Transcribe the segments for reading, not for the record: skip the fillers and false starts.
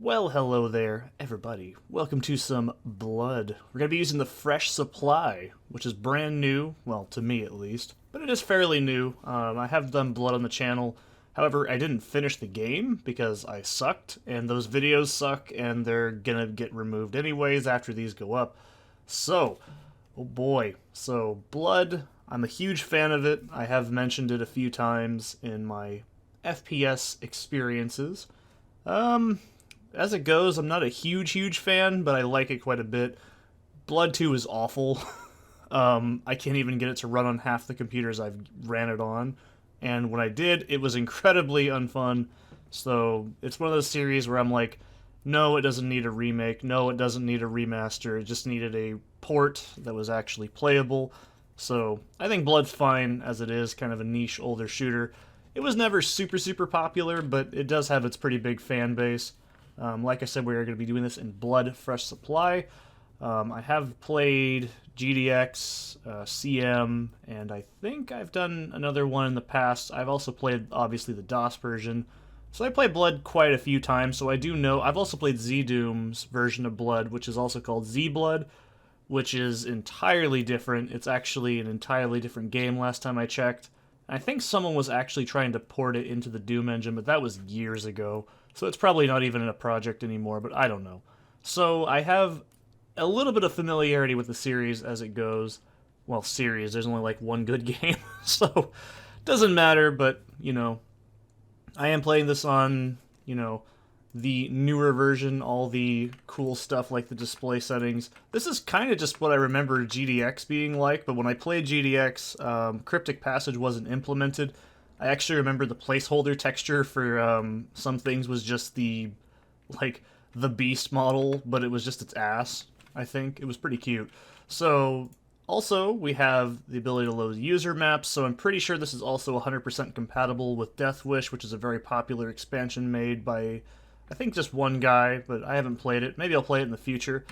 Well, hello there, everybody. Welcome to some Blood. We're going to be using the Fresh Supply, which is brand new, well, to me at least, but it is fairly new. I have done Blood on the channel. However, I didn't finish the game because I sucked, and those videos suck, and they're going to get removed anyways after these go up. So, oh boy. So, Blood, I'm a huge fan of it. I have mentioned it a few times in my FPS experiences. As it goes, I'm not a huge fan, but I like it quite a bit. Blood 2 is awful. I can't even get it to run on half the computers I've ran it on. And when I did, it was incredibly unfun. So it's one of those series where I'm like, no, it doesn't need a remake. No, it doesn't need a remaster. It just needed a port that was actually playable. So I think Blood's fine as it is, kind of a niche older shooter. It was never super popular, but it does have its pretty big fan base. Like I said, we're going to be doing this in Blood Fresh Supply. I have played GDX, CM, and I think I've done another one in the past. I've also played, obviously, the DOS version. So I played Blood quite a few times, so I do know. I've also played Z-Doom's version of Blood, which is also called Z-Blood, which is entirely different. It's actually an entirely different game last time I checked. I think someone was actually trying to port it into the Doom engine, but that was years ago. So it's probably not even in a project anymore, but I don't know. So I have a little bit of familiarity with the series as it goes. Well, series, there's only like one good game, so doesn't matter, but, I am playing this on, the newer version, all the cool stuff like the display settings. This is kind of just what I remember GDX being like, but when I played GDX, Cryptic Passage wasn't implemented. I actually remember the placeholder texture for some things was just the beast model, but it was just its ass, I think. It was pretty cute. So, also, we have the ability to load user maps, so I'm pretty sure this is also 100% compatible with Death Wish, which is a very popular expansion made by, I think, just one guy, but I haven't played it. Maybe I'll play it in the future.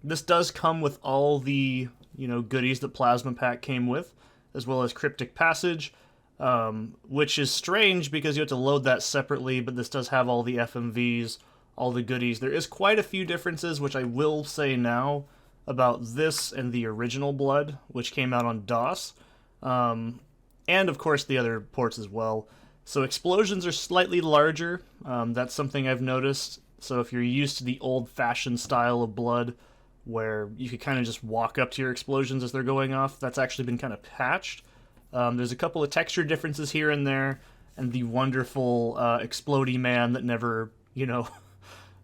This does come with all the, goodies that Plasma Pack came with, as well as Cryptic Passage. Which is strange because you have to load that separately, but this does have all the FMVs, all the goodies. There is quite a few differences, which I will say now, about this and the original Blood, which came out on DOS, and of course the other ports as well. So explosions are slightly larger, that's something I've noticed. So if you're used to the old-fashioned style of Blood, where you could kind of just walk up to your explosions as they're going off, that's actually been kind of patched. There's a couple of texture differences here and there, and the wonderful explodey man that never,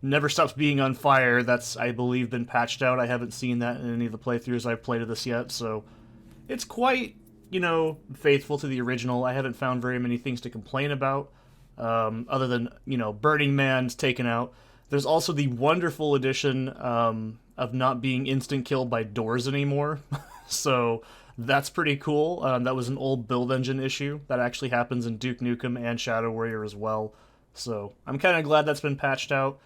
never stops being on fire. That's, I believe, been patched out. I haven't seen that in any of the playthroughs I've played of this yet, so it's quite, faithful to the original. I haven't found very many things to complain about, other than, Burning Man's taken out. There's also the wonderful addition of not being instant killed by doors anymore, so that's pretty cool. That was an old build engine issue. That actually happens in Duke Nukem and Shadow Warrior as well. So I'm kind of glad that's been patched out.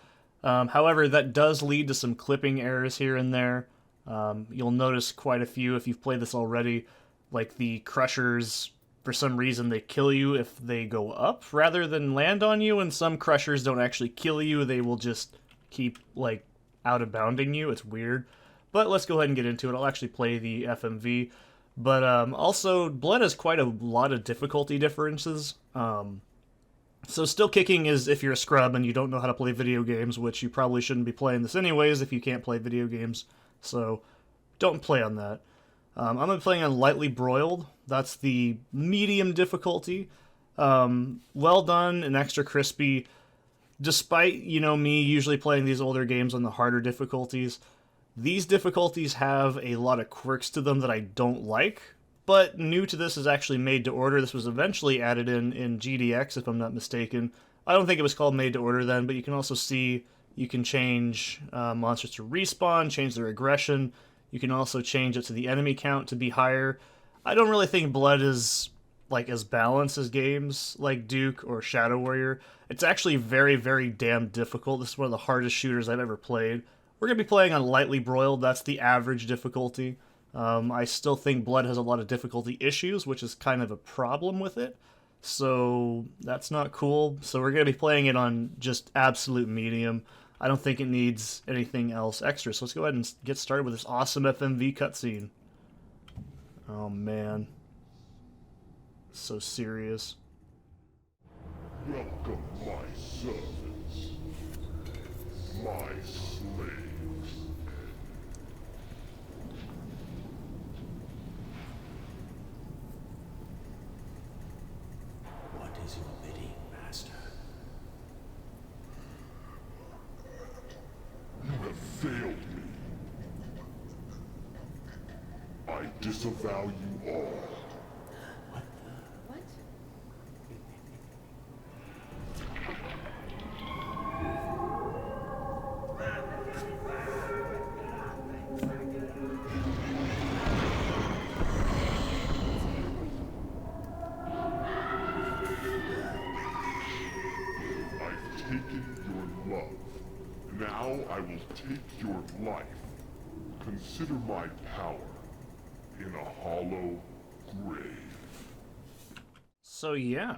However, that does lead to some clipping errors here and there. You'll notice quite a few if you've played this already. Like the crushers, for some reason, they kill you if they go up rather than land on you. And some crushers don't actually kill you. They will just keep, out of bounding you. It's weird. But let's go ahead and get into it. I'll actually play the FMV. But also, Blood has quite a lot of difficulty differences. So still kicking is if you're a scrub and you don't know how to play video games, which you probably shouldn't be playing this anyways if you can't play video games. So don't play on that. I'm going to be playing on Lightly Broiled. That's the medium difficulty. Well done and extra crispy. Despite, me usually playing these older games on the harder difficulties, these difficulties have a lot of quirks to them that I don't like, but new to this is actually Made to Order. This was eventually added in GDX, if I'm not mistaken. I don't think it was called Made to Order then, but you can also see you can change monsters to respawn, change their aggression. You can also change it to the enemy count to be higher. I don't really think Blood is as balanced as games like Duke or Shadow Warrior. It's actually very damn difficult. This is one of the hardest shooters I've ever played. We're going to be playing on Lightly Broiled. That's the average difficulty. I still think Blood has a lot of difficulty issues, which is kind of a problem with it. so that's not cool. So we're going to be playing it on just absolute medium. I don't think it needs anything else extra, so let's go ahead and get started with this awesome FMV cutscene. Oh man. So serious. Welcome, my servants, my slaves. What is your bidding, Master? You have failed me. I disavow you all. What? I've taken your love. Now I will take your life. Consider my power in a hollow grave. So yeah,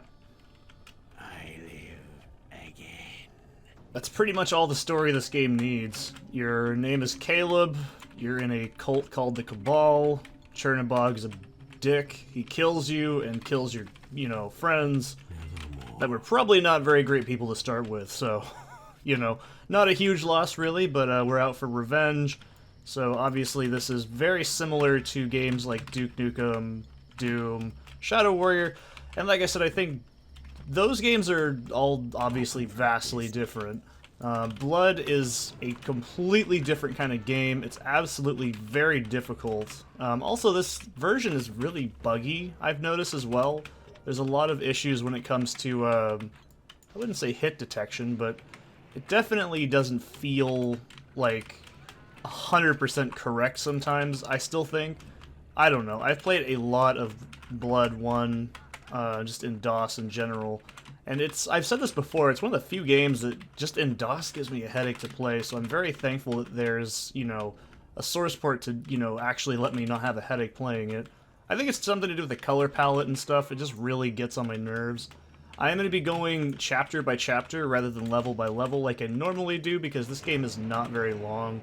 I live again. that's pretty much all the story this game needs. Your name is Caleb, you're in a cult called the Cabal, Chernobog's a dick, he kills you and kills your, friends that were probably not very great people to start with, so, not a huge loss really, but we're out for revenge. So obviously this is very similar to games like Duke Nukem, Doom, Shadow Warrior, and like I said, I think those games are all obviously vastly different. Blood is a completely different kind of game. It's absolutely very difficult. Also, this version is really buggy, I've noticed as well. There's a lot of issues when it comes to, I wouldn't say hit detection, but it definitely doesn't feel like 100% correct sometimes, I still think. I don't know. I've played a lot of Blood 1, just in DOS in general, and I've said this before, it's one of the few games that just in DOS gives me a headache to play, so I'm very thankful that there's, a source port to, actually let me not have a headache playing it. I think it's something to do with the color palette and stuff, it just really gets on my nerves. I am going to be going chapter by chapter rather than level by level like I normally do, because this game is not very long.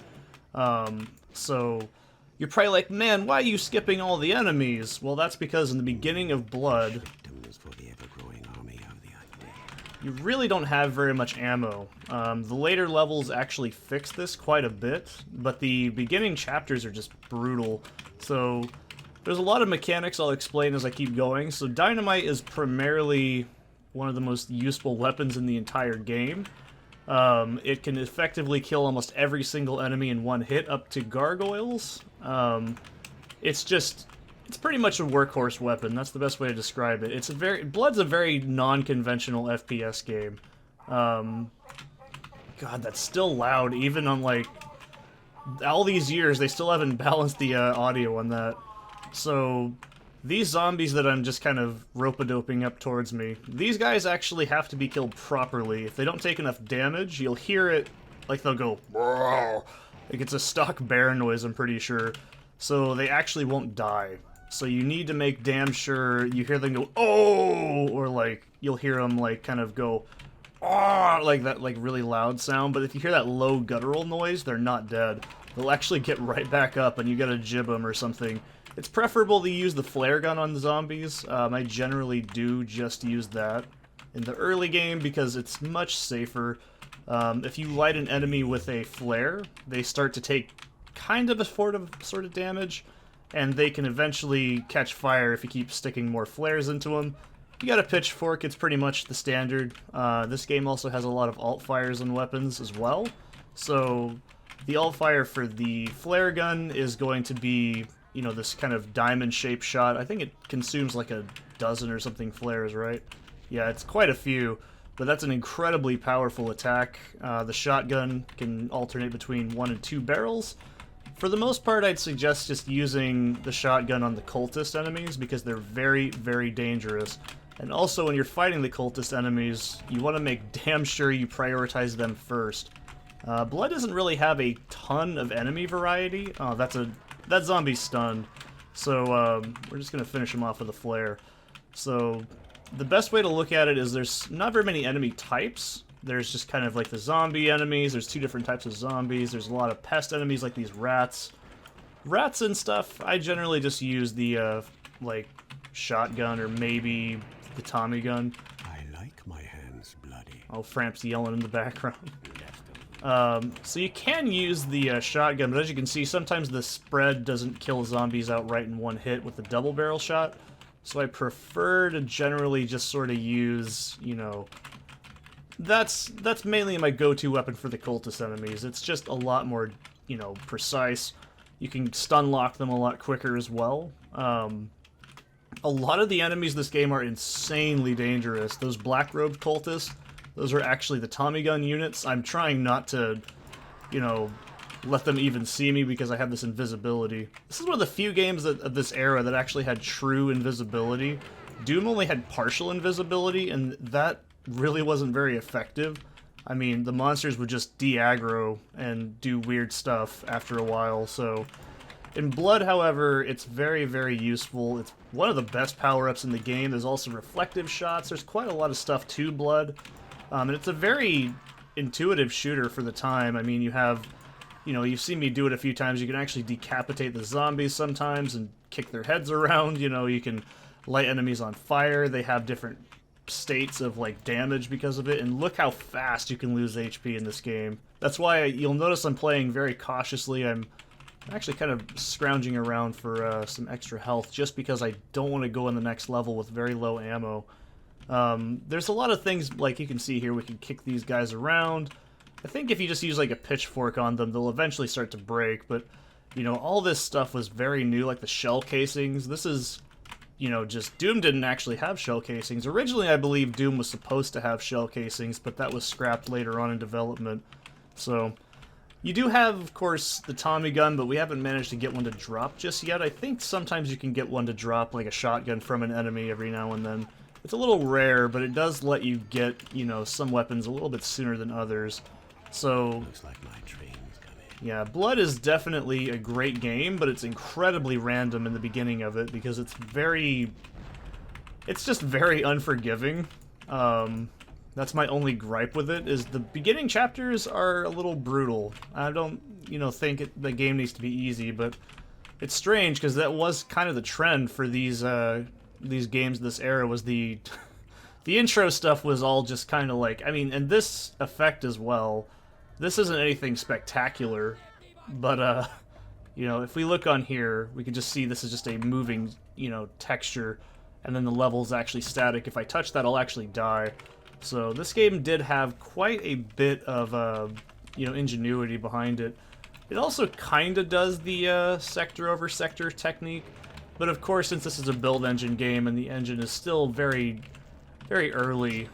So you're probably like, man, why are you skipping all the enemies? Well, that's because in the beginning of Blood, Victims for the ever-growing army of the undead. you really don't have very much ammo. The later levels actually fix this quite a bit, but the beginning chapters are just brutal. So there's a lot of mechanics I'll explain as I keep going. So dynamite is primarily one of the most useful weapons in the entire game. It can effectively kill almost every single enemy in one hit, up to gargoyles. It's pretty much a workhorse weapon. That's the best way to describe it. Blood's a very non-conventional FPS game. God, that's still loud, even on, like, all these years, they still haven't balanced the audio on that. So these zombies that I'm just kind of rope-a-doping up towards me, these guys actually have to be killed properly. If they don't take enough damage, you'll hear it, like they'll go, "Whoa." Like it's a stock bear noise, I'm pretty sure. So they actually won't die. So you need to make damn sure you hear them go, "Oh!" Or like, you'll hear them like kind of go, "Oh!" Like that, like really loud sound. But if you hear that low guttural noise, they're not dead. They'll actually get right back up and you gotta jib them or something. It's preferable to use the flare gun on the zombies. I generally do just use that in the early game because it's much safer. If you light an enemy with a flare, they start to take kind of a sort of damage, and they can eventually catch fire if you keep sticking more flares into them. You got a pitchfork, it's pretty much the standard. This game also has a lot of alt fires and weapons as well. So the alt fire for the flare gun is going to be, this kind of diamond-shaped shot. I think it consumes like a dozen or something flares, right? Yeah, it's quite a few, but that's an incredibly powerful attack. The shotgun can alternate between 1 and 2 barrels. For the most part, I'd suggest just using the shotgun on the cultist enemies because they're very, very dangerous. And also, when you're fighting the cultist enemies, you want to make damn sure you prioritize them first. Blood doesn't really have a ton of enemy variety. Oh, that zombie's stunned. So, we're just gonna finish him off with a flare. So, the best way to look at it is there's not very many enemy types. There's just kind of like the zombie enemies. There's 2 different types of zombies. There's a lot of pest enemies like these rats. Rats and stuff, I generally just use the, like, shotgun or maybe the Tommy gun. I like my hands bloody. Oh, Framp's yelling in the background. So you can use the shotgun, but as you can see, sometimes the spread doesn't kill zombies outright in one hit with the double barrel shot. So I prefer to generally just sort of use, you know, that's mainly my go-to weapon for the cultist enemies. It's just a lot more, you know, precise. You can stun lock them a lot quicker as well. A lot of the enemies in this game are insanely dangerous. Those black-robed cultists, those are actually the Tommy gun units. I'm trying not to, you know, let them even see me because I have this invisibility. This is one of the few games of this era that actually had true invisibility. Doom only had partial invisibility, and that really wasn't very effective. I mean, the monsters would just de-aggro and do weird stuff after a while, so... In Blood, however, it's very, very useful. It's one of the best power-ups in the game. There's also reflective shots. There's quite a lot of stuff to Blood. And it's a very intuitive shooter for the time. I mean, you have... You know, you've seen me do it a few times. You can actually decapitate the zombies sometimes and kick their heads around. You know, you can light enemies on fire. They have different states of, like, damage because of it. And look how fast you can lose HP in this game. That's why you'll notice I'm playing very cautiously. I'm actually kind of scrounging around for some extra health just because I don't want to go in the next level with very low ammo. There's a lot of things, like you can see here, we can kick these guys around. I think if you just use like a pitchfork on them, they'll eventually start to break, but, you know, all this stuff was very new, like the shell casings. This is, you know, just... Doom didn't actually have shell casings. Originally, I believe Doom was supposed to have shell casings, but that was scrapped later on in development. So, you do have, of course, the Tommy gun, but we haven't managed to get one to drop just yet. I think sometimes you can get one to drop, like a shotgun from an enemy every now and then. It's a little rare, but it does let you get, you know, some weapons a little bit sooner than others. So, Looks like my train's coming. yeah, Blood is definitely a great game, but it's incredibly random in the beginning of it because it's just very unforgiving. That's my only gripe with it, is the beginning chapters are a little brutal. I don't, you know, think the game needs to be easy, but it's strange because that was kind of the trend for these games this era, was the intro stuff was all just kind of like, I mean, and this effect as well. This isn't anything spectacular, but, you know, if we look on here, we can just see this is just a moving, you know, texture, and then the level's actually static. If I touch that, I'll actually die. So this game did have quite a bit of, you know, ingenuity behind it. It also kind of does the sector over sector technique, but of course, since this is a build engine game and the engine is still very, very early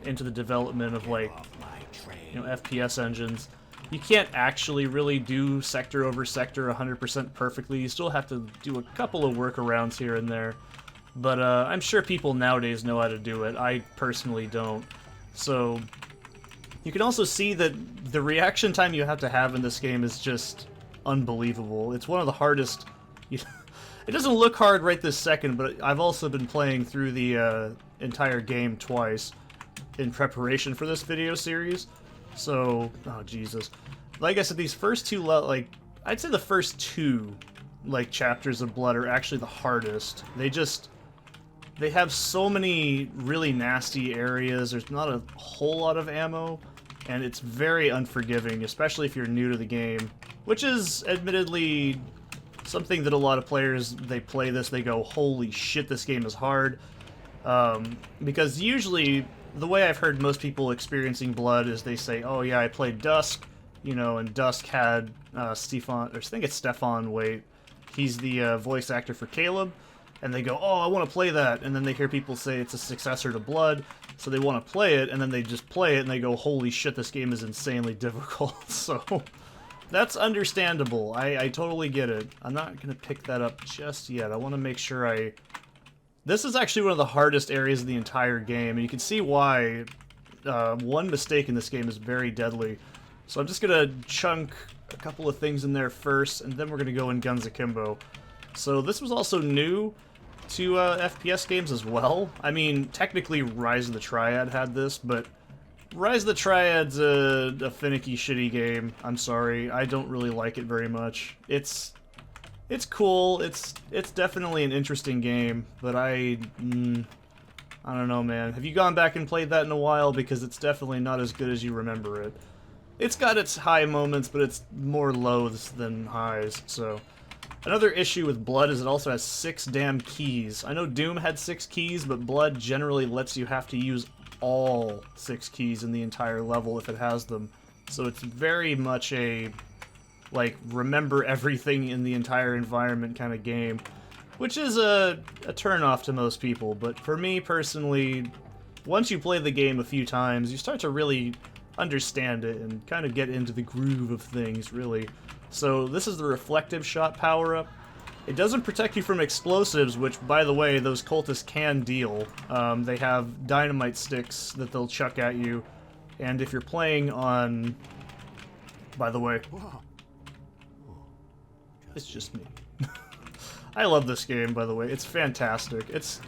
into the development of, like, you know, FPS engines, you can't actually really do sector over sector 100% perfectly. You still have to do a couple of workarounds here and there. But I'm sure people nowadays know how to do it. I personally don't. So you can also see that the reaction time you have to have in this game is just unbelievable. It's one of the hardest... it doesn't look hard right this second, but I've also been playing through the entire game twice in preparation for this video series. So, oh Jesus. Like I said, these first two, like, I'd say the first two, like, chapters of Blood are actually the hardest. They have so many really nasty areas, there's not a whole lot of ammo, and it's very unforgiving, especially if you're new to the game. Which is, admittedly, something that a lot of players, they play this, they go, holy shit, this game is hard. Because usually, the way I've heard most people experiencing Blood is they say, oh yeah, I played Dusk, you know, and Dusk had Stefan, or I think it's Stefan Wait. He's the voice actor for Caleb, and they go, oh, I want to play that, and then they hear people say it's a successor to Blood, so they want to play it, and then they just play it, and they go, holy shit, this game is insanely difficult. So, that's understandable. I totally get it. I'm not going to pick that up just yet. I want to make sure This is actually one of the hardest areas of the entire game, and you can see why one mistake in this game is very deadly. So I'm just going to chunk a couple of things in there first, and then we're going to go in Guns Akimbo. So this was also new. to FPS games as well. I mean, technically Rise of the Triad had this, but Rise of the Triad's a finicky, shitty game. I'm sorry, I don't really like it very much. It's cool. It's definitely an interesting game, but I don't know, man. Have you gone back and played that in a while? Because it's definitely not as good as you remember it. It's got its high moments, but it's more lows than highs, so... Another issue with Blood is it also has 6 damn keys. I know Doom had 6 keys, but Blood generally lets you have to use all 6 keys in the entire level if it has them. So it's very much a, like, remember everything in the entire environment kind of game. Which is a turn-off to most people, but for me personally, once you play the game a few times, you start to really understand it and kind of get into the groove of things, really. So this is the reflective shot power-up. It doesn't protect you from explosives, which, by the way, those cultists can deal. They have dynamite sticks that they'll chuck at you, and if you're playing on... By the way... It's just me. I love this game, by the way. It's fantastic. It's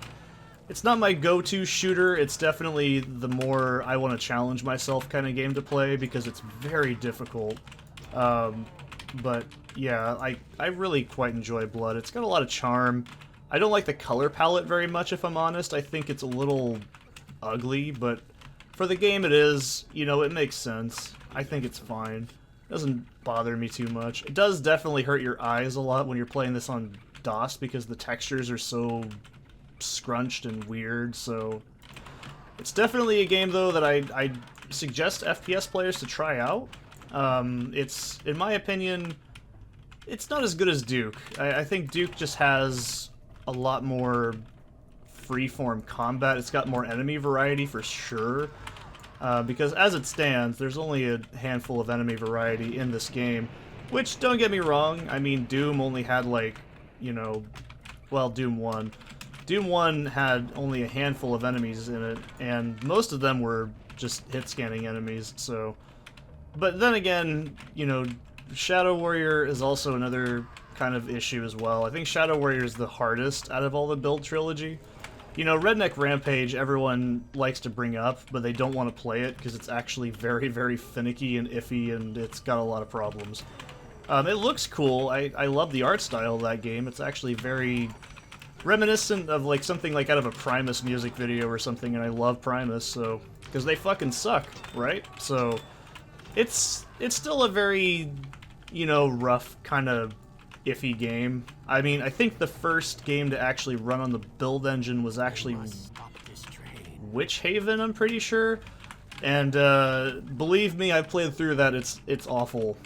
not my go-to shooter. It's definitely the more I want to challenge myself kind of game to play, because it's very difficult. But yeah, I really quite enjoy Blood. It's got a lot of charm. I don't like the color palette very much, if I'm honest. I think it's a little ugly, but for the game it is, you know, it makes sense. I think it's fine. It doesn't bother me too much. It does definitely hurt your eyes a lot when you're playing this on DOS because the textures are so scrunched and weird, so... It's definitely a game, though, that I suggest FPS players to try out. It's, in my opinion, it's not as good as Duke. I think Duke just has a lot more freeform combat. It's got more enemy variety for sure. Because as it stands, there's only a handful of enemy variety in this game. Which, don't get me wrong, I mean, Doom only had, like, you know, well, Doom 1. Doom 1 had only a handful of enemies in it, and most of them were just hit-scanning enemies, so... But then again, you know, Shadow Warrior is also another kind of issue as well. I think Shadow Warrior is the hardest out of all the build trilogy. You know, Redneck Rampage everyone likes to bring up, but they don't want to play it because it's actually very, very finicky and iffy, and it's got a lot of problems. It looks cool. I love the art style of that game. It's actually very reminiscent of like something like out of a Primus music video or something, and I love Primus, so... Because they fucking suck, right? So... It's still a very, you know, rough, kind of iffy game. I mean, I think the first game to actually run on the build engine was actually Witch Haven, I'm pretty sure. And believe me, I've played through that. It's awful.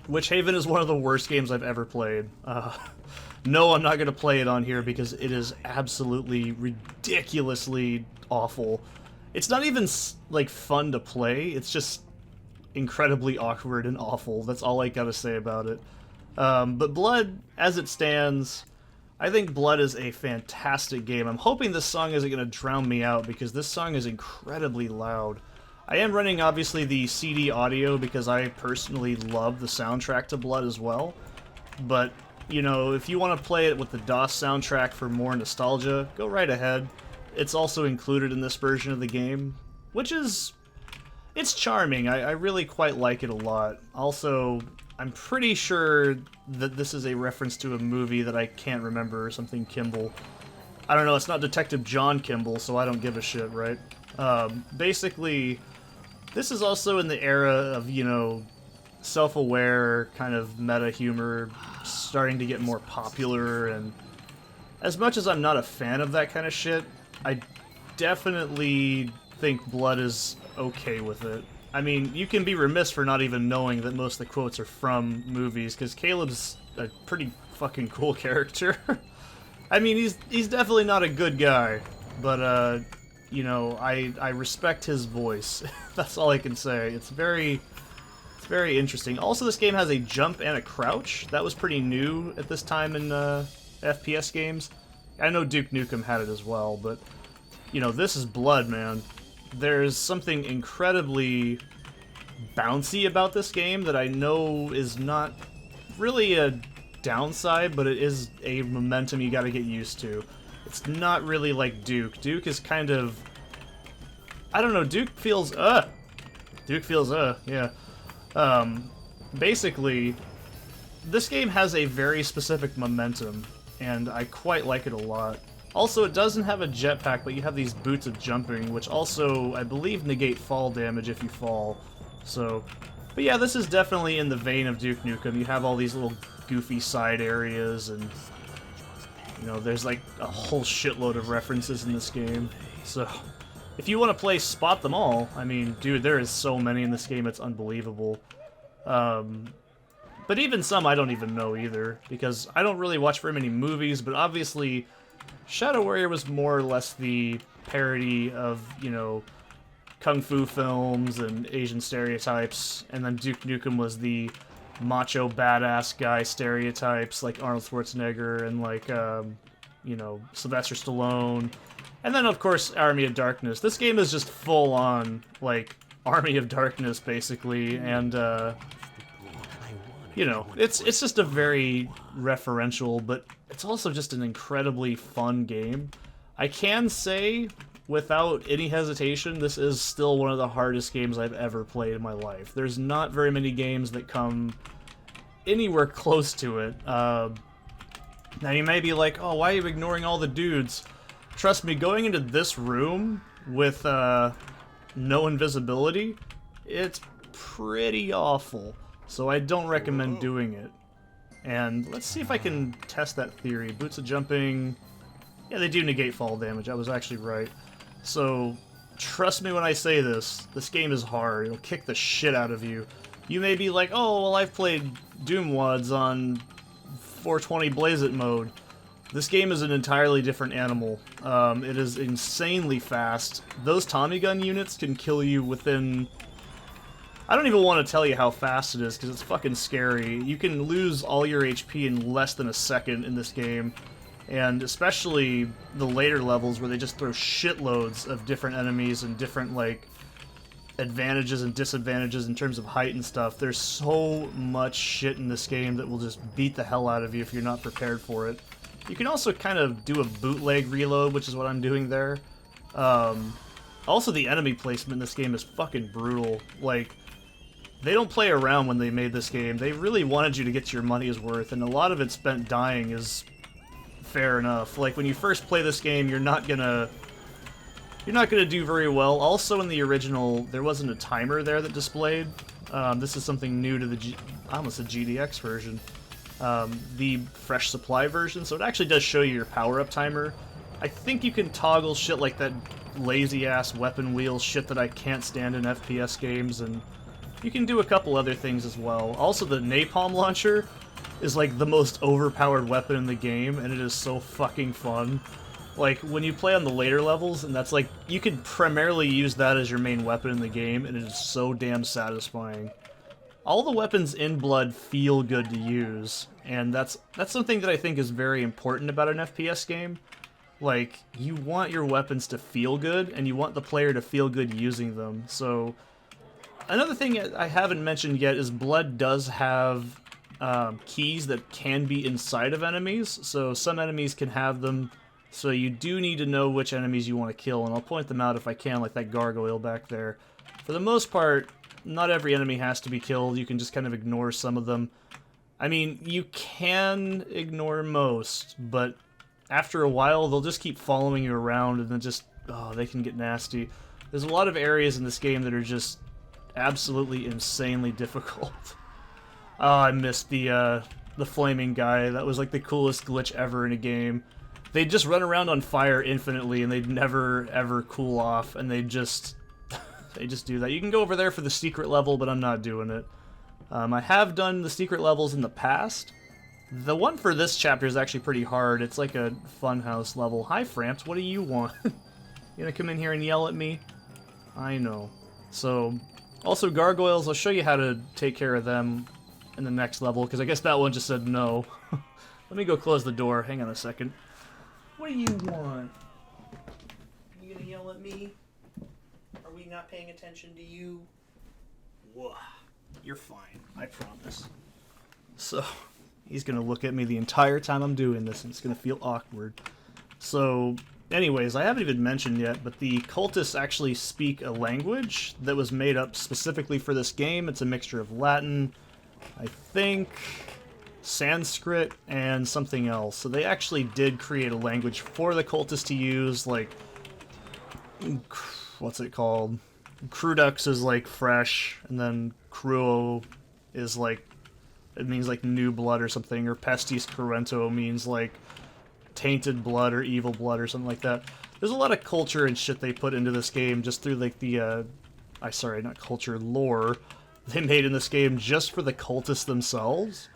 Witch Haven is one of the worst games I've ever played. No, I'm not going to play it on here because it is absolutely ridiculously awful. It's not even, like, fun to play, it's just incredibly awkward and awful. That's all I gotta say about it. But Blood, as it stands, I think Blood is a fantastic game. I'm hoping this song isn't gonna drown me out, because this song is incredibly loud. I am running, obviously, the CD audio, because I personally love the soundtrack to Blood as well. But, you know, if you want to play it with the DOS soundtrack for more nostalgia, go right ahead. It's also included in this version of the game, which is... It's charming. I really quite like it a lot. Also, I'm pretty sure that this is a reference to a movie that I can't remember, or something Kimball. I don't know, it's not Detective John Kimball, so I don't give a shit, right? Basically, this is also in the era of, you know, self-aware, kind of meta humor, starting to get more popular, and as much as I'm not a fan of that kind of shit, I definitely think Blood is okay with it. I mean, you can be remiss for not even knowing that most of the quotes are from movies, because Caleb's a pretty fucking cool character. I mean, he's definitely not a good guy, but, you know, I respect his voice. That's all I can say. It's very interesting. Also, this game has a jump and a crouch. That was pretty new at this time in FPS games. I know Duke Nukem had it as well, but, you know, this is Blood, man. There's something incredibly bouncy about this game that I know is not really a downside, but it is a momentum you gotta get used to. It's not really like Duke. Duke is kind of... I don't know, Duke feels, yeah. Basically, this game has a very specific momentum, and I quite like it a lot. Also, it doesn't have a jetpack, but you have these boots of jumping, which also, I believe, negate fall damage if you fall. So, but yeah, this is definitely in the vein of Duke Nukem. You have all these little goofy side areas, and, you know, there's like a whole shitload of references in this game. So, if you want to play Spot Them All, I mean, dude, there is so many in this game, it's unbelievable. But even some I don't even know either, because I don't really watch very many movies, but obviously Shadow Warrior was more or less the parody of, you know, kung fu films and Asian stereotypes, and then Duke Nukem was the macho badass guy stereotypes like Arnold Schwarzenegger and like, you know, Sylvester Stallone. And then, of course, Army of Darkness. This game is just full-on, like, Army of Darkness, basically, and, you know, it's just a very referential, but it's also just an incredibly fun game. I can say, without any hesitation, this is still one of the hardest games I've ever played in my life. There's not very many games that come anywhere close to it. Now, you may be like, oh, why are you ignoring all the dudes? Trust me, going into this room with no invisibility, it's pretty awful. So I don't recommend doing it. And let's see if I can test that theory. Boots of jumping... Yeah, they do negate fall damage. I was actually right. So, trust me when I say this. This game is hard. It'll kick the shit out of you. You may be like, oh, well, I've played Doom WODs on 420 Blaze It mode. This game is an entirely different animal. It is insanely fast. Those Tommy gun units can kill you within... I don't even want to tell you how fast it is, because it's fucking scary. You can lose all your HP in less than a second in this game. And especially the later levels where they just throw shitloads of different enemies and different, like, advantages and disadvantages in terms of height and stuff. There's so much shit in this game that will just beat the hell out of you if you're not prepared for it. You can also kind of do a bootleg reload, which is what I'm doing there. Also, the enemy placement in this game is fucking brutal. Like, they don't play around when they made this game. They really wanted you to get your money's worth, and a lot of it spent dying is fair enough. Like, when you first play this game, you're not gonna do very well. Also, in the original, there wasn't a timer there that displayed. This is something new to the I almost said GDX version. The fresh supply version, so it actually does show you your power-up timer. I think you can toggle shit like that lazy-ass weapon wheel shit that I can't stand in FPS games, and you can do a couple other things as well. Also, the Napalm Launcher is like the most overpowered weapon in the game, and it is so fucking fun. Like, when you play on the later levels, and that's like, you can primarily use that as your main weapon in the game, and it is so damn satisfying. All the weapons in Blood feel good to use, and that's something that I think is very important about an FPS game. Like, you want your weapons to feel good, and you want the player to feel good using them. So, another thing I haven't mentioned yet is Blood does have keys that can be inside of enemies, so some enemies can have them, so you do need to know which enemies you want to kill, and I'll point them out if I can, like that gargoyle back there. For the most part, not every enemy has to be killed. You can just kind of ignore some of them. I mean, you can ignore most, but after a while, they'll just keep following you around, and then just, oh, they can get nasty. There's a lot of areas in this game that are just absolutely insanely difficult. Oh, I missed the flaming guy. That was like the coolest glitch ever in a game. They'd just run around on fire infinitely, and they'd never, ever cool off, and they just do that. You can go over there for the secret level, but I'm not doing it. I have done the secret levels in the past. The one for this chapter is actually pretty hard. It's like a funhouse level. Hi, Framps, what do you want? You gonna come in here and yell at me? I know. So, also gargoyles, I'll show you how to take care of them in the next level, because I guess that one just said no. Let me go close the door. Hang on a second. What do you want? You gonna yell at me? Are we not paying attention to you? Whoa. You're fine, I promise. So, He's gonna look at me the entire time I'm doing this, and it's gonna feel awkward. So, anyways, I haven't even mentioned yet, but the cultists actually speak a language that was made up specifically for this game. It's a mixture of Latin, I think, Sanskrit, and something else. So they actually did create a language for the cultists to use, like, what's it called? Crudux is like fresh, and then Cruo is like, it means like new blood or something, or Pestis Cruento means like tainted blood or evil blood or something like that. There's a lot of culture and shit they put into this game just through like the, sorry, not culture, lore they made in this game just for the cultists themselves.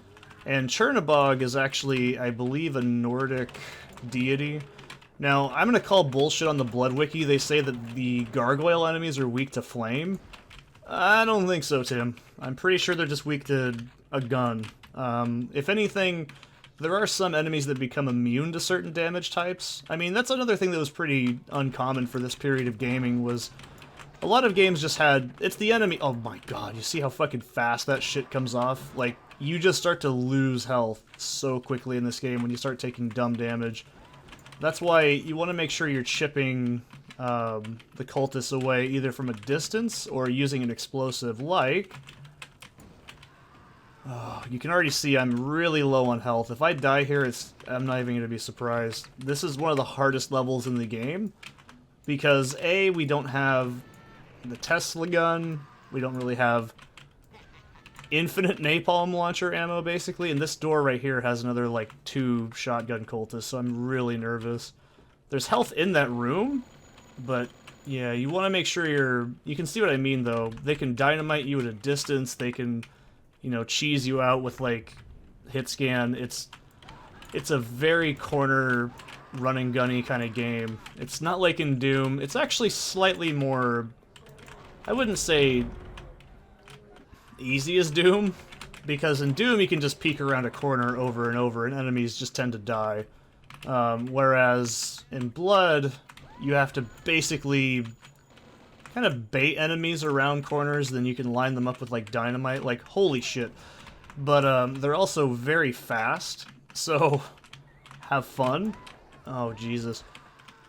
And Chernobog is actually, I believe, a Nordic deity. Now, I'm going to call bullshit on the Blood Wiki. They say that the gargoyle enemies are weak to flame. I don't think so, Tim. I'm pretty sure they're just weak to a gun. If anything, there are some enemies that become immune to certain damage types. I mean, that's another thing that was pretty uncommon for this period of gaming, was a lot of games just had, it's the enemy, oh my god, you see how fucking fast that shit comes off? Like, you just start to lose health so quickly in this game when you start taking dumb damage. That's why you want to make sure you're chipping the cultists away either from a distance or using an explosive like... Oh, you can already see I'm really low on health. If I die here, I'm not even going to be surprised. This is one of the hardest levels in the game because A, we don't have the Tesla gun, we don't really have infinite Napalm Launcher ammo, basically, and this door right here has another, like, 2 shotgun cultists, so I'm really nervous. There's health in that room, but, yeah, you want to make sure you can see what I mean, though. They can dynamite you at a distance, they can, you know, cheese you out with, like, hit scan. It's a very corner run and gunny kind of game. It's not like in Doom. It's actually slightly more, I wouldn't say easy as Doom, because in Doom you can just peek around a corner over and over and enemies just tend to die. Whereas in Blood, you have to basically kind of bait enemies around corners, then you can line them up with like dynamite, like holy shit. But they're also very fast, so have fun. Oh Jesus.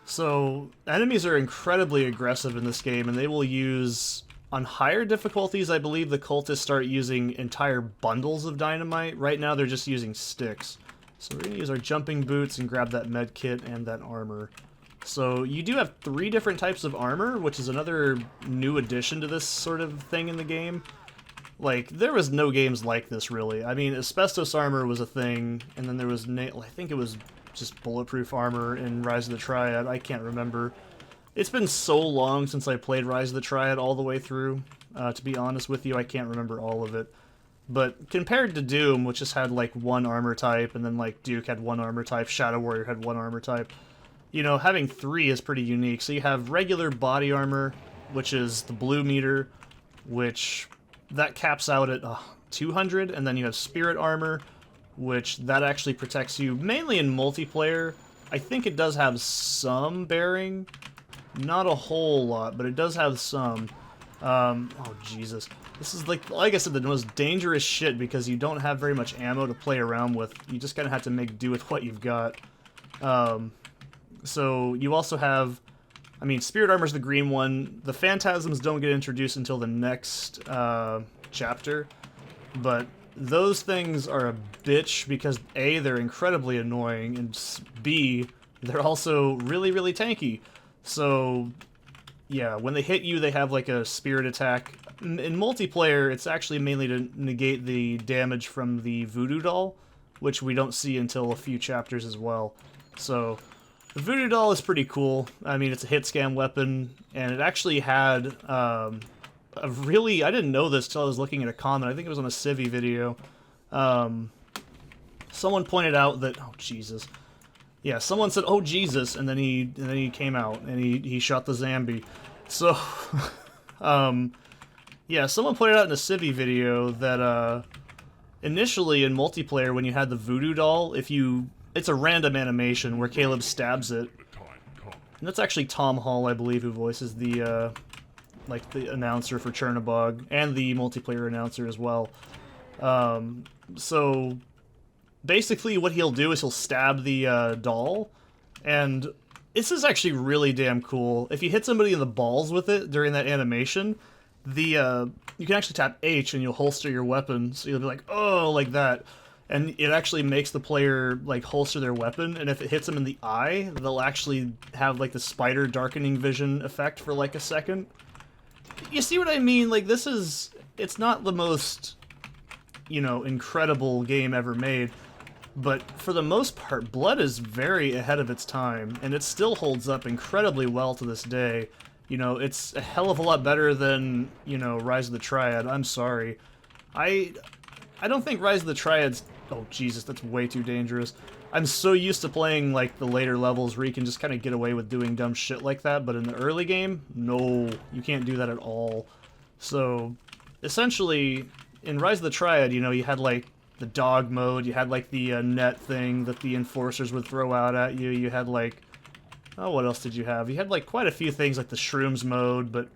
So enemies are incredibly aggressive in this game, and they will use, on higher difficulties, I believe the cultists start using entire bundles of dynamite. Right now they're just using sticks. So we're going to use our jumping boots and grab that med kit and that armor. So you do have 3 different types of armor, which is another new addition to this sort of thing in the game. Like, there was no games like this, really. I mean, asbestos armor was a thing, and then there was, I think it was just bulletproof armor in Rise of the Triad. I can't remember. It's been so long since I played Rise of the Triad all the way through. To be honest with you, I can't remember all of it. But compared to Doom, which just had like 1 armor type, and then like Duke had 1 armor type, Shadow Warrior had 1 armor type, you know, having 3 is pretty unique. So you have regular body armor, which is the blue meter, which that caps out at 200, and then you have spirit armor, which that actually protects you mainly in multiplayer. I think it does have some bearing. Not a whole lot, but it does have some. Oh, Jesus. This is, like I said, the most dangerous shit because you don't have very much ammo to play around with. You just kind of have to make do with what you've got. So you also have, I mean, Spirit Armor's the green one. The Phantasms don't get introduced until the next chapter, but those things are a bitch because A, they're incredibly annoying, and B, they're also really, really tanky. So, yeah, when they hit you, they have like a spirit attack. In multiplayer, it's actually mainly to negate the damage from the voodoo doll, which we don't see until a few chapters as well. So, the voodoo doll is pretty cool. I mean, it's a hit scan weapon, and it actually had a really... I didn't know this till I was looking at a comment. I think it was on a Civvy video. Someone pointed out that... Oh, Jesus. Yeah, someone said, "Oh Jesus," and then he came out and he shot the zombie. So, yeah, someone pointed out in a Civvy video that initially in multiplayer when you had the voodoo doll, it's a random animation where Caleb stabs it, and that's actually Tom Hall, I believe, who voices the like the announcer for Chernobog and the multiplayer announcer as well. So basically what he'll do is he'll stab the doll, and this is actually really damn cool. If you hit somebody in the balls with it during that animation, you can actually tap H and you'll holster your weapon, so you'll be like, oh, like that. And it actually makes the player, like, holster their weapon, and if it hits them in the eye, they'll actually have, like, the spider darkening vision effect for, like, a second. You see what I mean? Like, it's not the most, you know, incredible game ever made, but for the most part, Blood is very ahead of its time, and it still holds up incredibly well to this day. You know, it's a hell of a lot better than, you know, Rise of the Triad. I'm sorry. I don't think Rise of the Triad's... Oh, Jesus, that's way too dangerous. I'm so used to playing, like, the later levels where you can just kind of get away with doing dumb shit like that, but in the early game, no, you can't do that at all. So, essentially, in Rise of the Triad, you know, you had, like, the dog mode, you had, like, the net thing that the enforcers would throw out at you, you had, like... Oh, what else did you have? You had, like, quite a few things, like the shrooms mode, but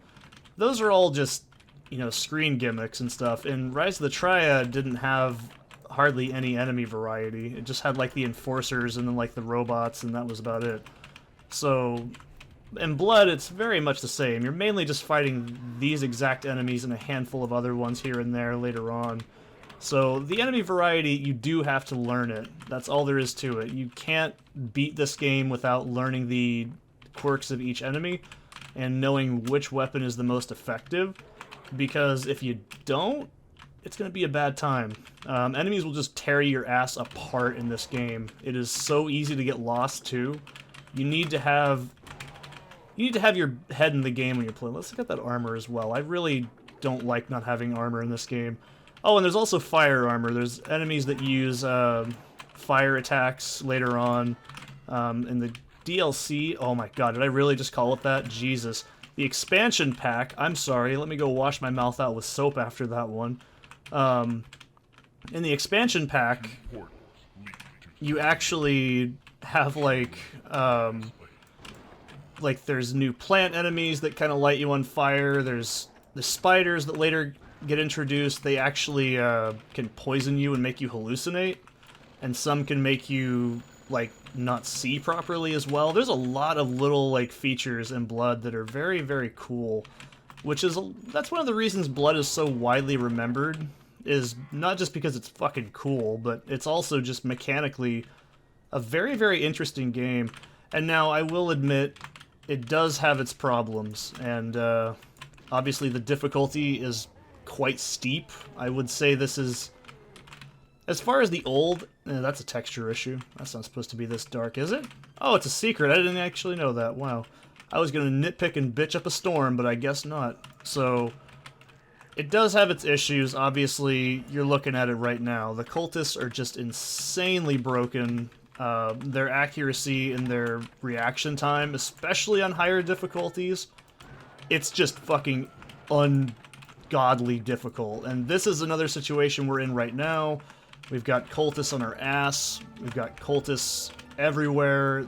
those are all just, you know, screen gimmicks and stuff. And Rise of the Triad didn't have hardly any enemy variety. It just had, like, the enforcers and then, like, the robots, and that was about it. So, in Blood, it's very much the same. You're mainly just fighting these exact enemies and a handful of other ones here and there later on. So, the enemy variety, you do have to learn it. That's all there is to it. You can't beat this game without learning the quirks of each enemy and knowing which weapon is the most effective, because if you don't, it's going to be a bad time. Enemies will just tear your ass apart in this game. It is so easy to get lost, too. You need to have your head in the game when you're playing. Let's look at that armor as well. I really don't like not having armor in this game. Oh, and there's also fire armor. There's enemies that use fire attacks later on. In the DLC, oh my god, did I really just call it that? Jesus. The expansion pack, I'm sorry, let me go wash my mouth out with soap after that one. In the expansion pack, you actually have, like there's new plant enemies that kind of light you on fire. There's the spiders that later get introduced. They actually can poison you and make you hallucinate, and some can make you, like, not see properly as well. There's a lot of little, like, features in Blood that are very, very cool, that's one of the reasons Blood is so widely remembered, is not just because it's fucking cool, but it's also just mechanically a very, very interesting game. And now, I will admit, it does have its problems, and obviously the difficulty is quite steep. I would say this is... As far as the old... that's a texture issue. That's not supposed to be this dark, is it? Oh, it's a secret. I didn't actually know that. Wow. I was gonna nitpick and bitch up a storm, but I guess not. So, it does have its issues. Obviously, you're looking at it right now. The cultists are just insanely broken. Their accuracy and their reaction time, especially on higher difficulties, it's just fucking ungodly difficult. And this is another situation we're in right now. We've got cultists on our ass. We've got cultists everywhere.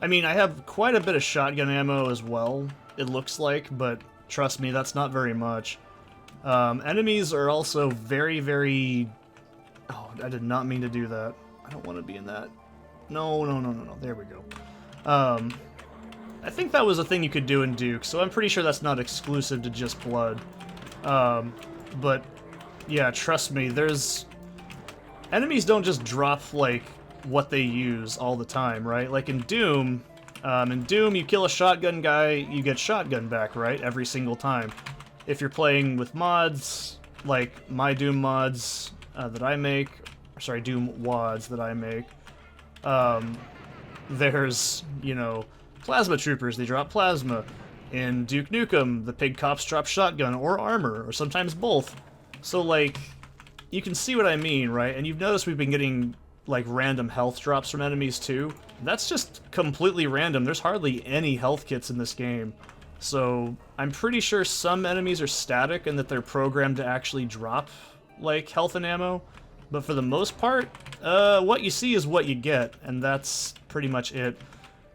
I mean, I have quite a bit of shotgun ammo as well, it looks like, but trust me, that's not very much. Enemies are also very, very... Oh, I did not mean to do that. I don't want to be in that. No. There we go. I think that was a thing you could do in Duke, so I'm pretty sure that's not exclusive to just Blood. But, yeah, trust me, enemies don't just drop, like, what they use all the time, right? Like in Doom, you kill a shotgun guy, you get shotgun back, right? Every single time. If you're playing with mods, like my Doom mods that I make, sorry, Doom WADs that I make, there's, you know, plasma troopers, they drop plasma. In Duke Nukem, the pig cops drop shotgun or armor, or sometimes both. So, like, you can see what I mean, right? And you've noticed we've been getting, like, random health drops from enemies, too. That's just completely random. There's hardly any health kits in this game. So, I'm pretty sure some enemies are static and that they're programmed to actually drop, like, health and ammo. But for the most part, what you see is what you get, and that's pretty much it.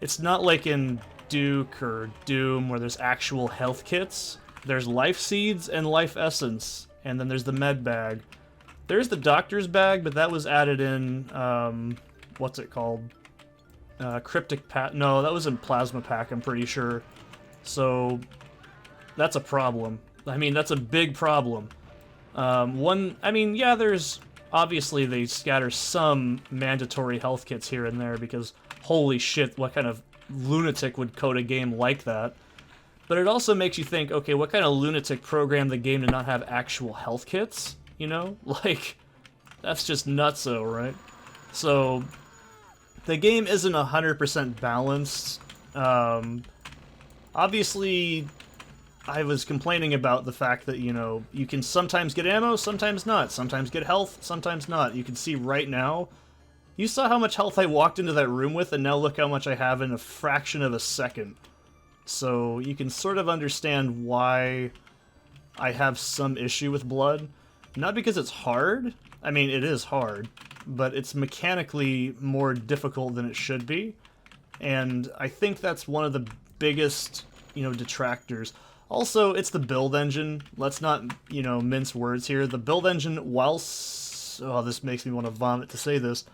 It's not like in Duke or Doom where there's actual health kits. There's life seeds and life essence, and then there's the med bag. There's the doctor's bag, but that was added in, what's it called? Cryptic Pack. No, that was in Plasma Pack, I'm pretty sure. So, that's a problem. I mean, that's a big problem. Yeah, there's... Obviously, they scatter some mandatory health kits here and there, because holy shit, what kind of lunatic would code a game like that? But it also makes you think, okay, what kind of lunatic programmed the game to not have actual health kits? You know? Like, that's just nutso, right? So, the game isn't 100% balanced. Obviously, I was complaining about the fact that, you know, you can sometimes get ammo, sometimes not. Sometimes get health, sometimes not. You can see right now, you saw how much health I walked into that room with, and now look how much I have in a fraction of a second. So you can sort of understand why I have some issue with Blood. Not because it's hard. I mean, it is hard. But it's mechanically more difficult than it should be. And I think that's one of the biggest, you know, detractors. Also, it's the build engine. Let's not, you know, mince words here. The build engine, whilst... Oh, this makes me want to vomit to say this.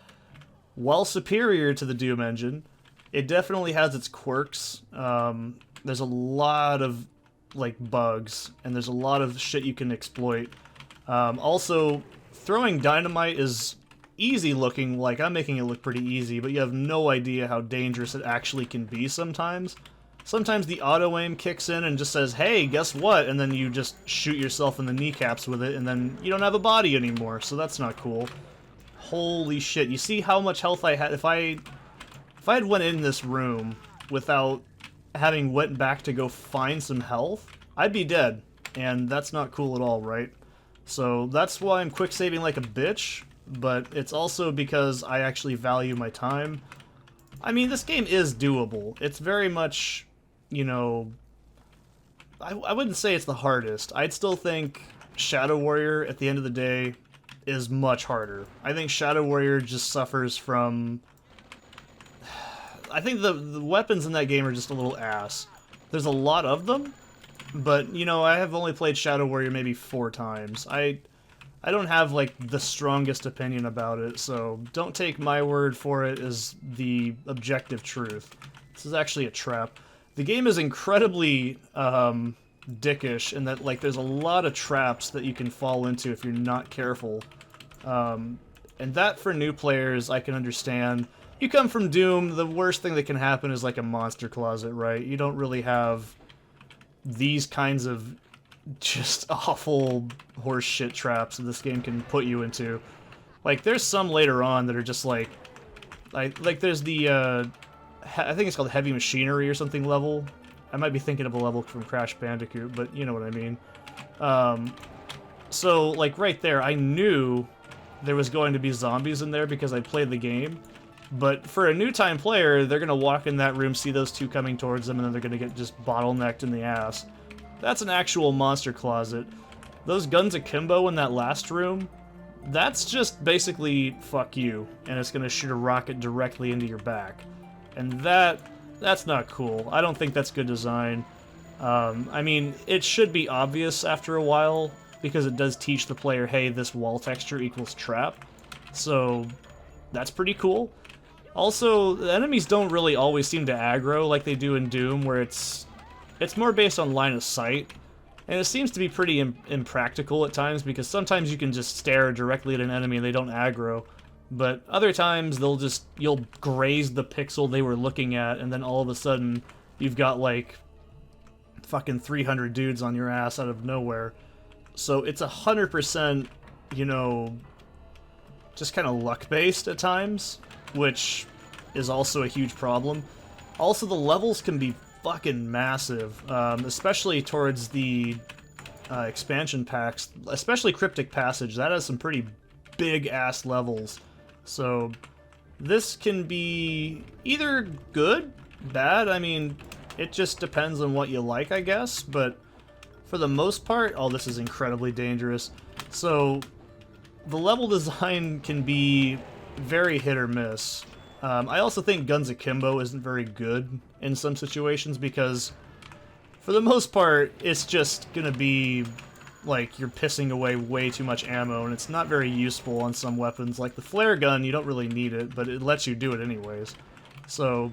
While superior to the Doom engine, it definitely has its quirks. There's a lot of, like, bugs, and there's a lot of shit you can exploit. Also, throwing dynamite is easy looking, like, I'm making it look pretty easy, but you have no idea how dangerous it actually can be sometimes. Sometimes the auto-aim kicks in and just says, hey, guess what? And then you just shoot yourself in the kneecaps with it, and then you don't have a body anymore, so that's not cool. Holy shit, you see how much health I had? If I had went in this room without having went back to go find some health, I'd be dead. And that's not cool at all, right? So that's why I'm quick saving like a bitch, but it's also because I actually value my time. I mean, this game is doable. It's very much, you know... I wouldn't say it's the hardest. I'd still think Shadow Warrior, at the end of the day, is much harder. I think Shadow Warrior just suffers from... I think the weapons in that game are just a little ass. There's a lot of them, but, you know, I have only played Shadow Warrior maybe 4 times. I don't have, like, the strongest opinion about it, so don't take my word for it as the objective truth. This is actually a trap. The game is incredibly, dickish in that, like, there's a lot of traps that you can fall into if you're not careful. And that, for new players, I can understand. You come from Doom, the worst thing that can happen is, like, a monster closet, right? You don't really have these kinds of just awful horse shit traps that this game can put you into. Like, there's some later on that are just like there's the, I think it's called Heavy Machinery or something level. I might be thinking of a level from Crash Bandicoot, but you know what I mean. So, like, right there, I knew there was going to be zombies in there because I played the game. But for a new-time player, they're gonna walk in that room, see those two coming towards them, and then they're gonna get just bottlenecked in the ass. That's an actual monster closet. Those guns akimbo in that last room, that's just basically fuck you, and it's gonna shoot a rocket directly into your back. And that's not cool. I don't think that's good design. I mean, it should be obvious after a while, because it does teach the player, hey, this wall texture equals trap. So, that's pretty cool. Also, the enemies don't really always seem to aggro like they do in Doom, where it's more based on line of sight. And it seems to be pretty impractical at times, because sometimes you can just stare directly at an enemy and they don't aggro. But other times, you'll graze the pixel they were looking at, and then all of a sudden, you've got, like, fucking 300 dudes on your ass out of nowhere. So it's 100%, you know, just kind of luck-based at times, which is also a huge problem. Also, the levels can be fucking massive, especially towards the expansion packs, especially Cryptic Passage. That has some pretty big-ass levels. So this can be either good, bad. I mean, it just depends on what you like, I guess, but for the most part, oh, this is incredibly dangerous. So the level design can be very hit or miss. I also think Guns Akimbo isn't very good in some situations because, for the most part, it's just gonna be like, you're pissing away way too much ammo, and it's not very useful on some weapons. Like the flare gun, you don't really need it, but it lets you do it anyways. So,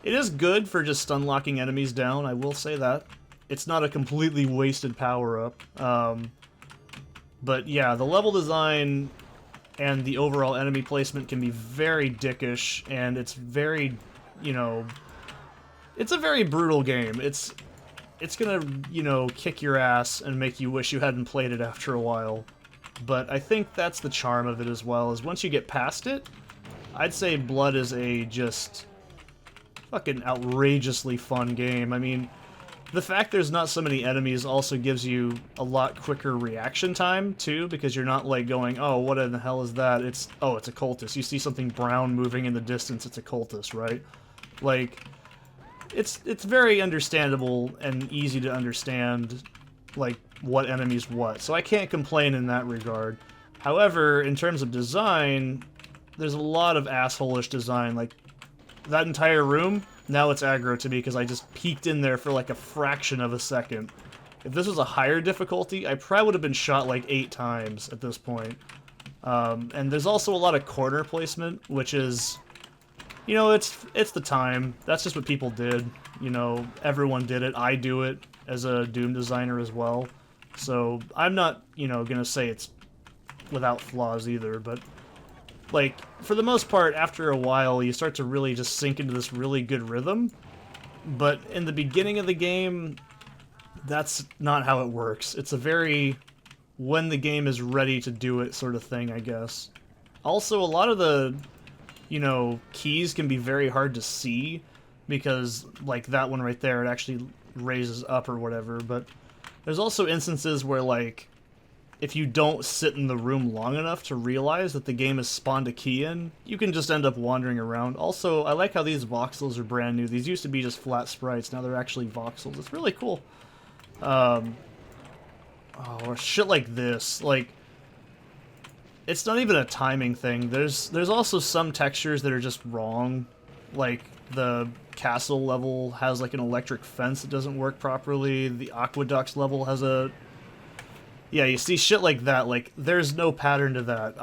it is good for just stun-locking enemies down, I will say that. It's not a completely wasted power-up. But yeah, the level design and the overall enemy placement can be very dickish, and it's very, you know... It's a very brutal game. It's gonna, you know, kick your ass and make you wish you hadn't played it after a while. But I think that's the charm of it as well, is once you get past it, I'd say Blood is a just fucking outrageously fun game. I mean, the fact there's not so many enemies also gives you a lot quicker reaction time, too, because you're not, like, going, oh, what in the hell is that? It's, oh, it's a cultist. You see something brown moving in the distance, it's a cultist, right? Like... It's very understandable and easy to understand, like, what enemies what, so I can't complain in that regard. However, in terms of design, there's a lot of asshole-ish design. Like, that entire room, now it's aggro to me because I just peeked in there for like a fraction of a second. If this was a higher difficulty, I probably would have been shot like 8 times at this point. And there's also a lot of corner placement, which is... You know, it's the time. That's just what people did. You know, everyone did it. I do it as a Doom designer as well. So, I'm not, you know, gonna say it's without flaws either, but... Like, for the most part, after a while, you start to really just sink into this really good rhythm. But in the beginning of the game, that's not how it works. It's a very when the game is ready to do it sort of thing, I guess. Also, a lot of the... you know, keys can be very hard to see because, like, that one right there, it actually raises up or whatever, but there's also instances where, like, if you don't sit in the room long enough to realize that the game has spawned a key in, you can just end up wandering around. Also, I like how these voxels are brand new. These used to be just flat sprites, now they're actually voxels. It's really cool. Oh, or shit like this, like... It's not even a timing thing. There's also some textures that are just wrong. Like, the castle level has, like, an electric fence that doesn't work properly. The aqueducts level has a... Yeah, you see shit like that. Like, there's no pattern to that.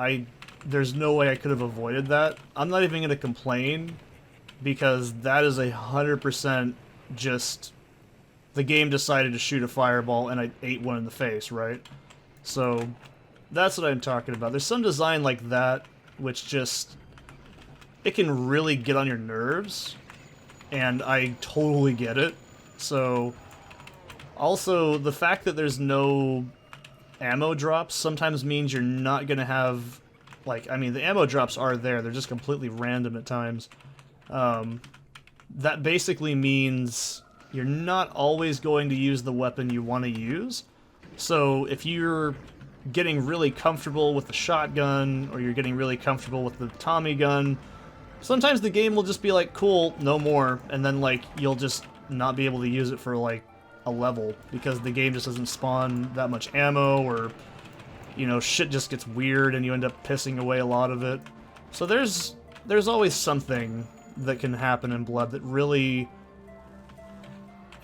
There's no way I could have avoided that. I'm not even gonna complain, because that is 100% just... The game decided to shoot a fireball, and I ate one in the face, right? So... That's what I'm talking about. There's some design like that, which just... It can really get on your nerves, and I totally get it. So, also, the fact that there's no ammo drops sometimes means you're not gonna have... Like, I mean, the ammo drops are there, they're just completely random at times. That basically means you're not always going to use the weapon you want to use. So, if you're getting really comfortable with the shotgun, or you're getting really comfortable with the Tommy gun, sometimes the game will just be like, cool, no more, and then, like, you'll just not be able to use it for, like, a level, because the game just doesn't spawn that much ammo, or, you know, shit just gets weird and you end up pissing away a lot of it. So there's always something that can happen in Blood that really...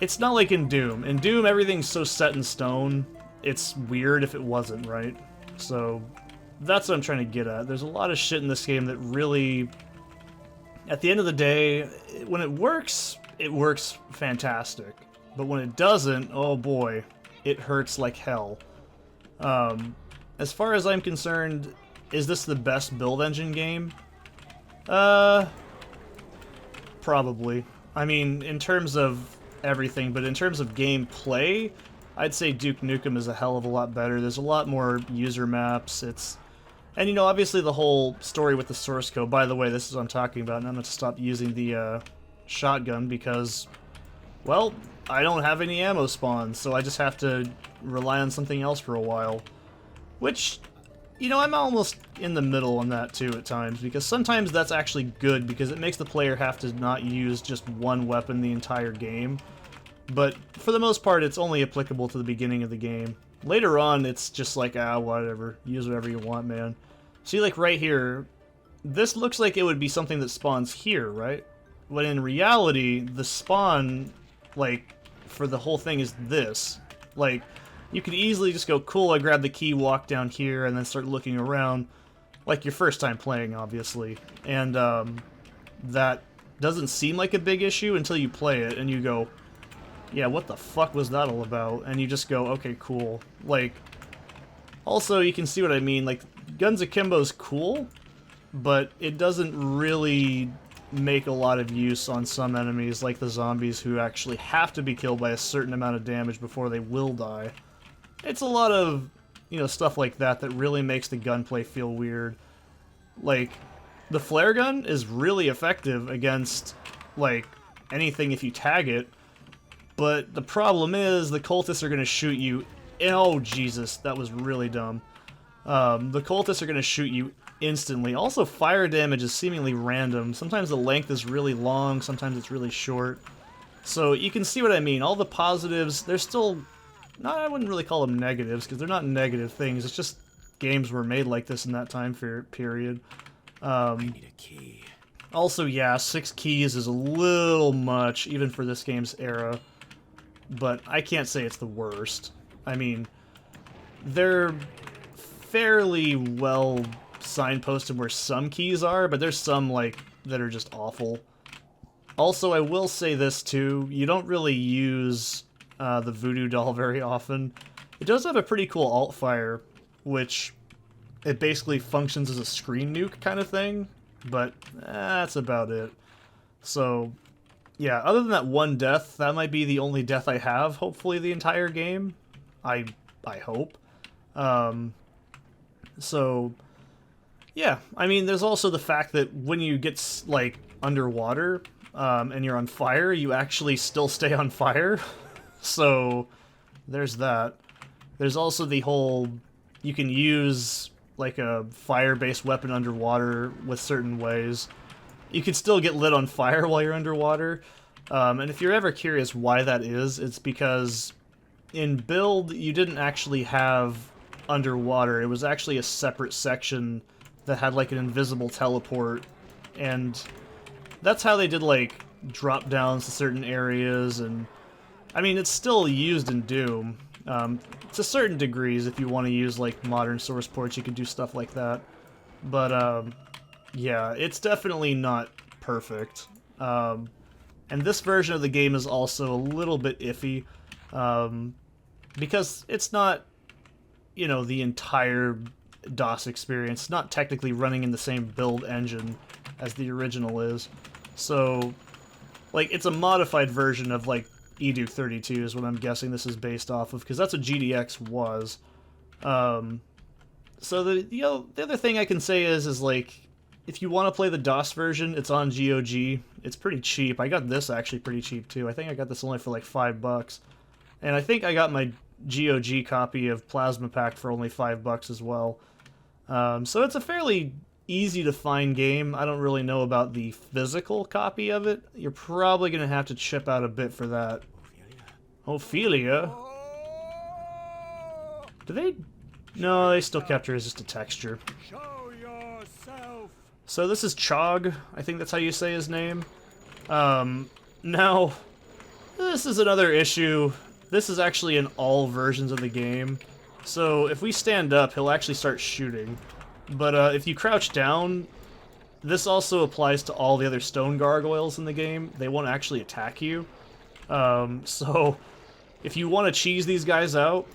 It's not like in Doom. In Doom, everything's so set in stone, it's weird if it wasn't, right? So, that's what I'm trying to get at. There's a lot of shit in this game that really... At the end of the day, when it works fantastic. But when it doesn't, oh boy, it hurts like hell. As far as I'm concerned, is this the best build engine game? Probably. I mean, in terms of everything, but in terms of gameplay, I'd say Duke Nukem is a hell of a lot better. There's a lot more user maps. And, you know, obviously the whole story with the source code. By the way, this is what I'm talking about, and I'm going to stop using the shotgun because, well, I don't have any ammo spawns, so I just have to rely on something else for a while. Which, you know, I'm almost in the middle on that too at times, because sometimes that's actually good because it makes the player have to not use just one weapon the entire game. But for the most part, it's only applicable to the beginning of the game. Later on, it's just like, whatever. Use whatever you want, man. See, like right here, this looks like it would be something that spawns here, right? But in reality, the spawn, like, for the whole thing is this. Like, you could easily just go, cool, I grab the key, walk down here, and then start looking around, like your first time playing, obviously. And that doesn't seem like a big issue until you play it, and you go, yeah, what the fuck was that all about? And you just go, okay, cool. Like, also, you can see what I mean, like, Guns Akimbo's cool, but it doesn't really make a lot of use on some enemies, like the zombies, who actually have to be killed by a certain amount of damage before they will die. It's a lot of, you know, stuff like that that really makes the gunplay feel weird. Like, the flare gun is really effective against, like, anything if you tag it, but the problem is the cultists are going to shoot you. Oh, Jesus, that was really dumb. The cultists are going to shoot you instantly. Also, fire damage is seemingly random. Sometimes the length is really long, sometimes it's really short. So you can see what I mean. All the positives, they're still... I wouldn't really call them negatives, because they're not negative things. It's just games were made like this in that time period. I need a key. Also, yeah, 6 keys is a little much, even for this game's era. But I can't say it's the worst. I mean, they're fairly well signposted where some keys are, but there's some, like, that are just awful. Also, I will say this, too. You don't really use the voodoo doll very often. It does have a pretty cool alt-fire, which it basically functions as a screen nuke kind of thing, but that's about it. So, yeah, other than that one death, that might be the only death I have, hopefully, the entire game. I hope. So, yeah, I mean, there's also the fact that when you get, like, underwater, and you're on fire, you actually still stay on fire. So, there's that. There's also the whole, you can use, like, a fire-based weapon underwater with certain ways. You can still get lit on fire while you're underwater. And if you're ever curious why that is, it's because in build, you didn't actually have underwater. It was actually a separate section that had, like, an invisible teleport. And that's how they did, like, drop-downs to certain areas. And, I mean, it's still used in Doom. To certain degrees, if you want to use, like, modern source ports, you can do stuff like that. But, yeah, it's definitely not perfect. And this version of the game is also a little bit iffy, because it's not, you know, the entire DOS experience. It's not technically running in the same build engine as the original is. So, like, it's a modified version of, like, Eduke 32 is what I'm guessing this is based off of, because that's what GDX was. So the other thing I can say is like, if you want to play the DOS version, it's on GOG. It's pretty cheap. I got this actually pretty cheap too. I think I got this only for like $5. And I think I got my GOG copy of Plasma Pack for only $5 as well. So it's a fairly easy to find game. I don't really know about the physical copy of it. You're probably going to have to chip out a bit for that. Ophelia? Do they... No, they still kept her as just a texture. Show yourself. So this is Chog. I think that's how you say his name. Now, this is another issue. This is actually in all versions of the game. So if we stand up, he'll actually start shooting. But if you crouch down, this also applies to all the other stone gargoyles in the game. They won't actually attack you. So if you want to cheese these guys out,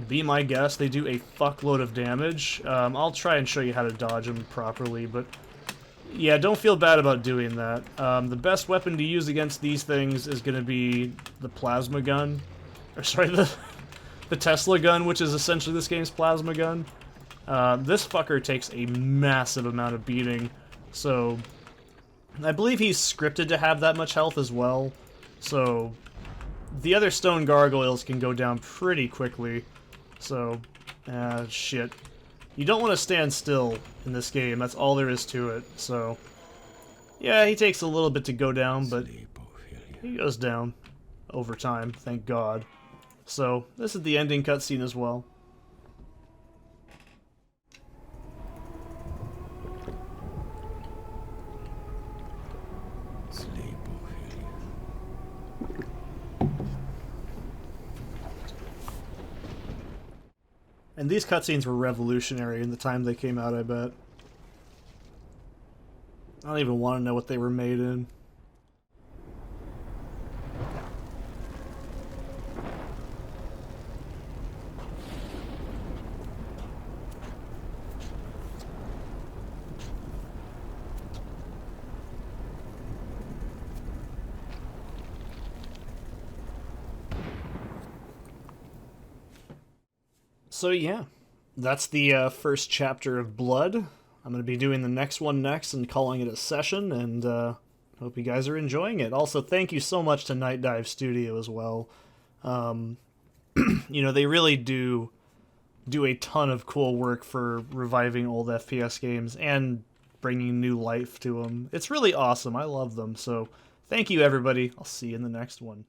be my guest. They do a fuckload of damage. I'll try and show you how to dodge them properly, but yeah, don't feel bad about doing that. The best weapon to use against these things is going to be the plasma gun. Or sorry, the Tesla gun, which is essentially this game's plasma gun. This fucker takes a massive amount of beating, so I believe he's scripted to have that much health as well, so the other stone gargoyles can go down pretty quickly, so, shit. You don't want to stand still in this game, that's all there is to it, so, yeah, he takes a little bit to go down, but he goes down over time, thank God. So, this is the ending cutscene as well. And these cutscenes were revolutionary in the time they came out, I bet. I don't even want to know what they were made in. So yeah, that's the first chapter of Blood. I'm going to be doing the next one next and calling it a session, and hope you guys are enjoying it. Also, thank you so much to Night Dive Studio as well. You know, they really do a ton of cool work for reviving old FPS games and bringing new life to them. It's really awesome. I love them. So thank you, everybody. I'll see you in the next one.